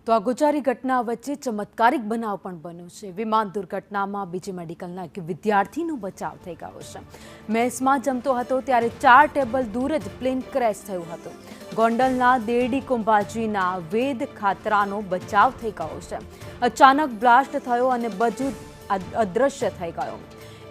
તો આ ગોચારી ઘટના વચ્ચે ચમત્કારિક બનાવ પણ બન્યો છે। વિમાન દુર્ઘટનામાં બીજી મેડિકલના એક વિદ્યાર્થીનો બચાવ થઈ ગયો છે। મેસમાં જમતો હતો ત્યારે 4 ટેબલ દૂર જ પ્લેન ક્રેશ થયું હતું। ગોંડલના દેરડી કુંભાજીના વેદ ખાતરાનો બચાવ થઈ ગયો છે। અચાનક બ્લાસ્ટ થયો અને બધું અદૃશ્ય થઈ ગયું।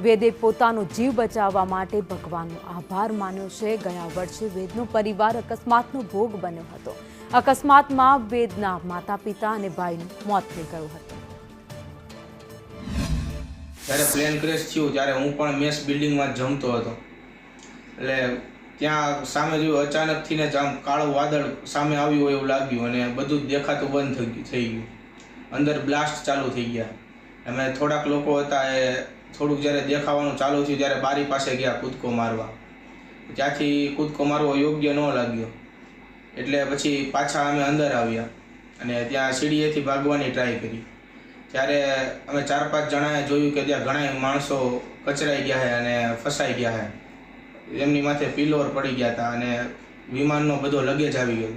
વેદે પોતાનો જીવ બચાવવા માટે ભગવાનનો આભાર માન્યો છે। ગયા વર્ષે વેદનો પરિવાર અકસ્માતનો ભોગ બન્યો હતો। અકસ્માતમાં વેદના માતા પિતા અને ભાઈનું મોત થઈ ગયું હતું। જ્યારે પ્લેન ક્રેશ થયું ત્યારે હું પણ મેસ બિલ્ડિંગમાં જમતો હતો, એટલે ત્યાં સામે જોયું અચાનકથી ને આમ કાળું વાદળ સામે આવ્યું હોય એવું લાગ્યું અને બધું દેખાતું બંધ થઈ ગયું। અંદર બ્લાસ્ટ ચાલુ થઈ ગયા। અમે થોડાક લોકો હતા એ થોડુંક જ્યારે દેખાવાનું ચાલુ થયું ત્યારે બારી પાસે ગયા કૂદકો મારવા। ત્યાંથી કૂદકો મારવો યોગ્ય ન લાગ્યો એટલે પછી પાછા અમે અંદર આવ્યા અને ત્યાં સીડીએથી ભાગવાની ટ્રાય કરી। ત્યારે અમે 4-5 જણાએ જોયું કે ત્યાં ઘણા માણસો કચરાઈ ગયા છે અને ફસાઈ ગયા છે। એમની માથે પિલ્લોર પડી ગયા હતા અને વિમાનનો બધો લગેજ આવી ગયો,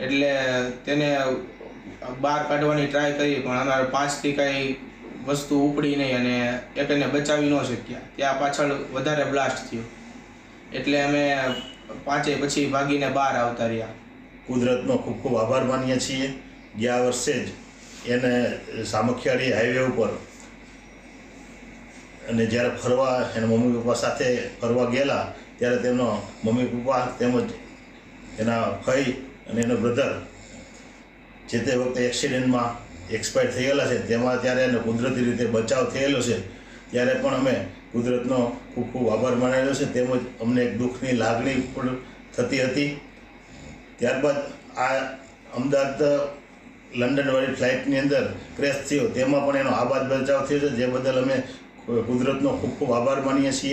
એટલે તેને બહાર કાઢવાની ટ્રાય કરી પણ અમારે 5થી કાંઈ વસ્તુ ઉપડી નહીં અને એકને બચાવી ન શક્યા। ત્યાં પાછળ વધારે બ્લાસ્ટ થયો એટલે અમે 5 પછી ભાગીને બહાર આવતા રહ્યા। કુદરતનો ખૂબ ખૂબ આભાર માનીએ છીએ। ગયા વર્ષે જ એને સામખિયાળી હાઈવે ઉપર અને જ્યારે ફરવા એના મમ્મી પપ્પા સાથે ફરવા ગયેલા ત્યારે તેમનો મમ્મી પપ્પા તેમજ એના ભાઈ અને એનો બ્રધર જે તે વખતે એક્સિડન્ટમાં એક્સપાયર થયેલા છે, તેમાં ત્યારે એને કુદરતી રીતે બચાવ થયેલો છે। ત્યારે પણ અમે કુદરતનો ખૂબ ખૂબ આભાર માનેલો છે, તેમજ અમને એક દુઃખની લાગણી પણ થતી હતી। ત્યારબાદ આ અમદાવાદ લંડનવાળી ફ્લાઇટની અંદર ક્રેશ થયો તેમાં પણ એનો આબાદ બચાવ થયો છે, જે બદલ અમે કુદરતનો ખૂબ ખૂબ આભાર માનીએ છીએ।